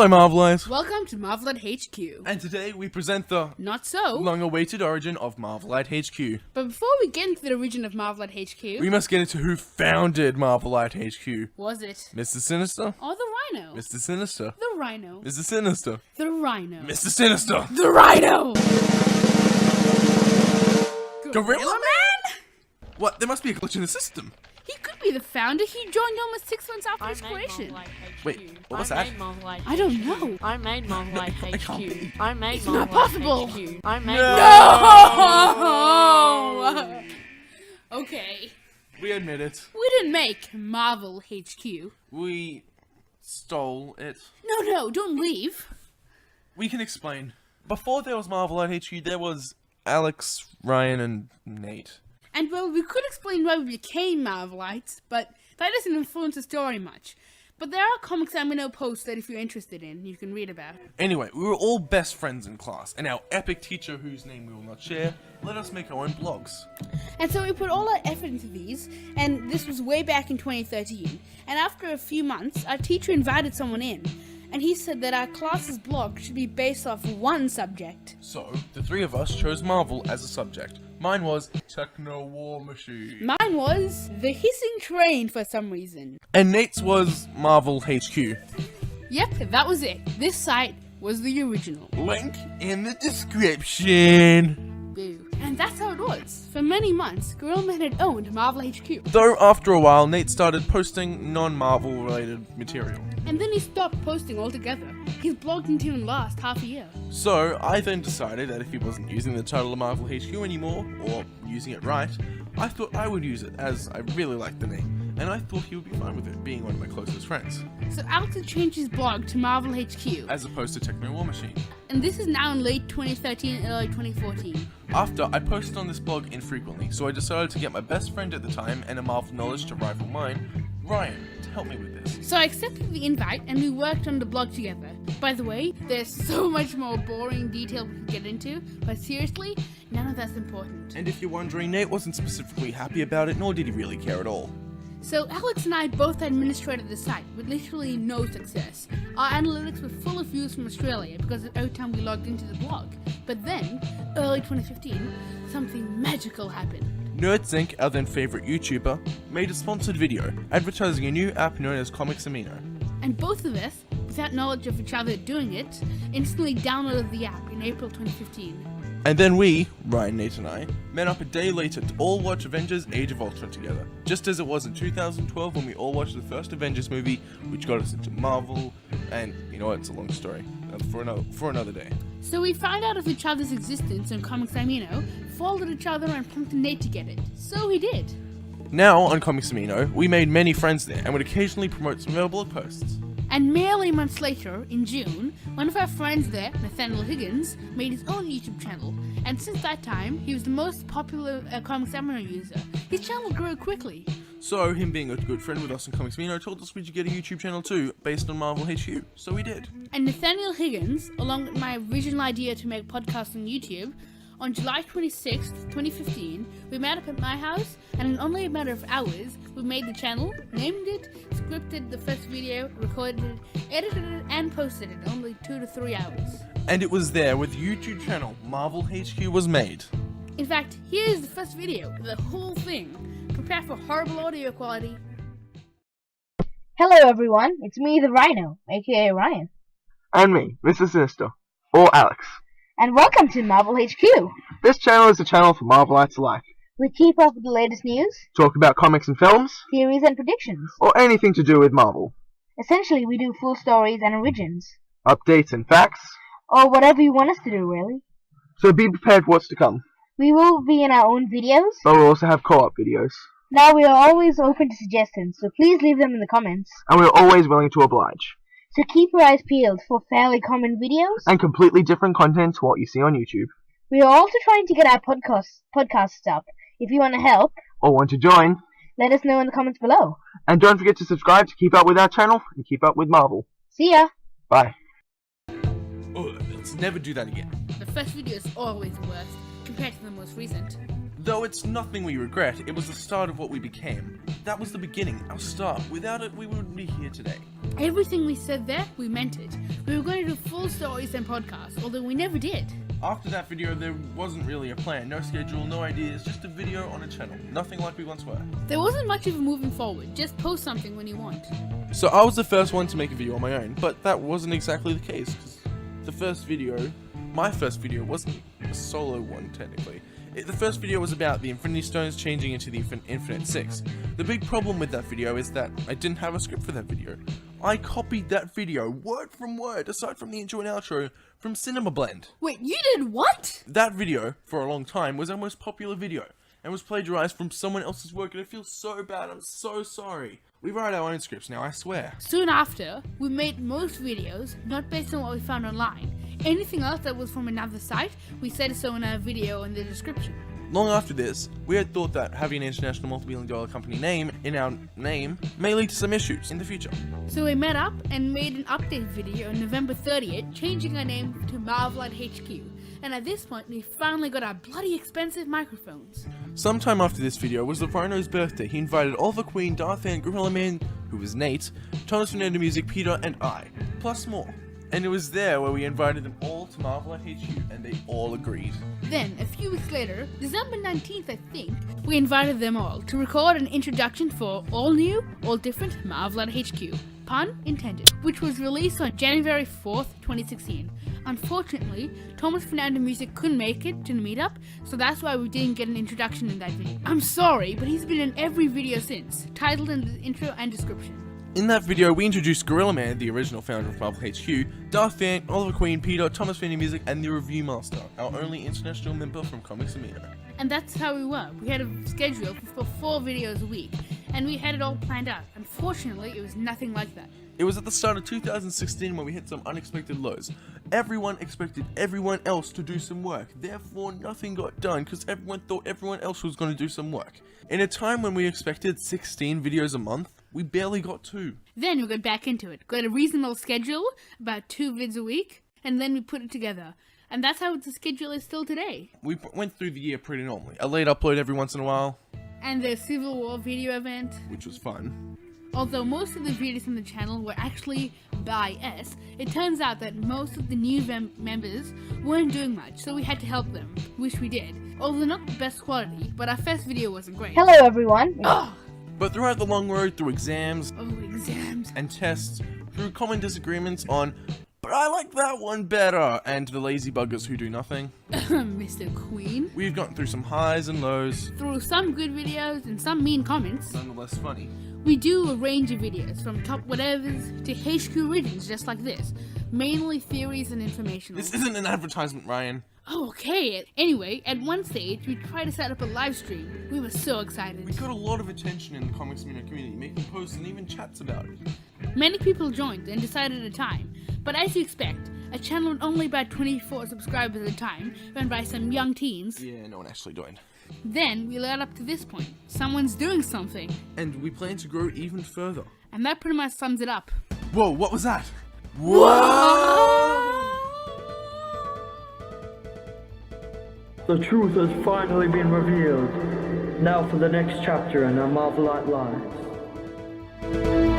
Hello, Marvelites! Welcome to Marvelite HQ. And today we present the Not so. long-awaited origin of Marvelite HQ. But before we get into the origin of Marvelite HQ, We must get into who founded Marvelite HQ. was it Mr. Sinister? or the Rhino? Mr. Sinister? The Rhino. Mr. Sinister? The Rhino. Mr. Sinister! The Rhino! Gorilla Man? What? There must be a glitch in the system. He could be the founder. He joined almost 6 months after his creation. Wait, what was that? I don't know. I made Marvelite I can't be. HQ. I made It's not Marvelite possible. HQ. I made No! Okay. We admit it. We didn't make Marvel HQ. We stole it. No, don't leave. We can explain. Before there was Marvelite HQ, there was Alex, Ryan, and Nate. And well, we could explain why we became Marvelites, but that doesn't influence the story much. But there are Comics Amino posts that if you're interested in, you can read about. Anyway, we were all best friends in class, and our epic teacher, whose name we will not share, let us make our own blogs. And so we put all our effort into these, and this was way back in 2013. And after a few months, our teacher invited someone in, and he said that our class's blog should be based off one subject. So, the three of us chose Marvel as a subject. Mine was Techno War Machine. Mine was The Hissing Train for some reason. And Nate's was Marvel HQ. Yep, that was it. This site was the original. Link in the description. Boo. And that's how it was. For many months, Gorilla Man had owned Marvel HQ. Though after a while, Nate started posting non-Marvel related material. And then he stopped posting altogether. His blog didn't even last half a year. So, I then decided that if he wasn't using the title of Marvel HQ anymore, or using it right, I thought I would use it, as I really liked the name, and I thought he would be fine with it, being one of my closest friends, So Alex had changed his blog to Marvel HQ. as opposed to Techno War Machine. And this is now in late 2013, early 2014. After, I posted on this blog infrequently, so I decided to get my best friend at the time and a Marvel knowledge to rival mine, Ryan, to help me with this. So I accepted the invite and we worked on the blog together. By the way, there's so much more boring detail we could get into, but seriously, none of that's important. And if you're wondering, Nate wasn't specifically happy about it, nor did he really care at all. So Alex and I both administrated the site with literally no success. Our analytics were full of views from Australia because of every time we logged into the blog. But then, early 2015, something magical happened. Nerds Inc., our then favourite YouTuber, made a sponsored video advertising a new app known as Comics Amino. And both of us, without knowledge of each other doing it, instantly downloaded the app in April 2015. And then we, Ryan, Nate and I, met up a day later to all watch Avengers Age of Ultron together. Just as it was in 2012 when we all watched the first Avengers movie, which got us into Marvel, and you know what, it's a long story, for another day. So we found out of each other's existence on Comics Amino, followed each other and prompted Nate to get it. So he did. Now, on Comics Amino, we made many friends there and would occasionally promote some of our blog posts. And merely months later, in June, one of our friends there, Nathaniel Higgins, made his own YouTube channel. And since that time, he was the most popular Comics Amino user. His channel grew quickly. So, him being a good friend with us in Comics Amino told us we should get a YouTube channel too, based on Marvel HQ. So we did. And Nathaniel Higgins, along with my original idea to make podcasts on YouTube, on July 26th, 2015, we met up at my house, and in only a matter of hours, we made the channel, named it, scripted the first video, recorded it, edited it, and posted it in only 2 to 3 hours. And it was there with the YouTube channel Marvel HQ was made. In fact, here's the first video, the whole thing. Prepare for horrible audio quality. Hello everyone, it's me, the Rhino, aka Ryan, And me, Mr. Sinister, or Alex. and welcome to Marvel HQ. This channel is a channel for Marvelites alike. We keep up with the latest news, Talk about comics and films, theories and predictions. or anything to do with Marvel. Essentially, we do full stories and origins, Updates and facts, or whatever you want us to do really. so be prepared for what's to come. We will be in our own videos. But we'll also have co-op videos. Now we are always open to suggestions, so please leave them in the comments. And we're always willing to oblige. So keep your eyes peeled for fairly common videos. And completely different content to what you see on YouTube. We are also trying to get our podcasts up. If you want to help, Or want to join. let us know in the comments below. And don't forget to subscribe to keep up with our channel and keep up with Marvel. See ya! Bye. Oh, let's never do that again. The first video is always the worst, compared to the most recent. Though it's nothing we regret, it was the start of what we became. That was the beginning, our start. Without it, we wouldn't be here today. Everything we said there, we meant it. We were going to do full stories and podcasts, although we never did. After that video, there wasn't really a plan, no schedule, no ideas, just a video on a channel. Nothing like we once were. There wasn't much of a moving forward, just post something when you want. So I was the first one to make a video on my own, but that wasn't exactly the case, because my first video wasn't a solo one, technically. The first video was about the Infinity Stones changing into the Infinite Six. The big problem with that video is that I didn't have a script for that video. I copied that video, word from word, aside from the intro and outro, from Cinema Blend. Wait, you did what? That video, for a long time, was our most popular video, and was plagiarized from someone else's work, and I feel so bad, I'm so sorry. We write our own scripts now, I swear. Soon after, we made most videos not based on what we found online. Anything else that was from another site, we said so in our video in the description. Long after this, we had thought that having an international multi-billion-dollar company name in our name may lead to some issues in the future. So we met up and made an update video on November 30th, changing our name to Marvelite HQ. And at this point, we finally got our bloody expensive microphones. Sometime after this video was the Rhino's birthday. He invited Oliver Queen, Darth Ant, Gorilla Man, who was Nate, Thomas Fernando Music, Peter, and I, plus more. And it was there where we invited them all to Marvelite HQ, and they all agreed. Then, a few weeks later, December 19th I think, we invited them all to record an introduction for all new, all different Marvelite HQ, pun intended, which was released on January 4th, 2016. Unfortunately, Thomas Fernando Music couldn't make it to the meetup, so that's why we didn't get an introduction in that video. I'm sorry, but he's been in every video since, titled in the intro and description. In that video, we introduced Gorilla Man, the original founder of Marvel HQ, Darth Ant, Oliver Queen, Peter, Thomas Fernando Music, and the Review Master, our only international member from Comics Amino. And that's how we were. We had a schedule for 4 videos a week, and we had it all planned out. Unfortunately, it was nothing like that. It was at the start of 2016 when we hit some unexpected lows. Everyone expected everyone else to do some work, therefore nothing got done because everyone thought everyone else was going to do some work. In a time when we expected 16 videos a month, we barely got 2. Then we got back into it, got a reasonable schedule, about 2 vids a week, and then we put it together. And that's how the schedule is still today. We went through the year pretty normally. A late upload every once in a while, And the Civil War video event. which was fun. Although most of the videos on the channel were actually by us, it turns out that most of the new members weren't doing much, so we had to help them, which we did. Although not the best quality, but our first video wasn't great. Hello, everyone. But throughout the long road, through exams Oh, exams. and tests, through common disagreements on, but I like that one better, and the lazy buggers who do nothing, Mr. Queen. we've gotten through some highs and lows, Through some good videos and some mean comments, nonetheless funny. we do a range of videos, from top whatevers to HQ readings just like this. Mainly theories and informational. This isn't an advertisement, Ryan. Oh, okay. Anyway, at one stage, we tried to set up a live stream. We were so excited. We got a lot of attention in the Comics Amino community, making posts and even chats about it. Many people joined and decided a time, but as you expect, a channel with only about 24 subscribers at a time, run by some young teens. Yeah, no one actually joined. Then we led up to this point. Someone's doing something. And we plan to grow even further. And that pretty much sums it up. Whoa, what was that? Whoa! The truth has finally been revealed. Now for the next chapter in our Marvelite lives.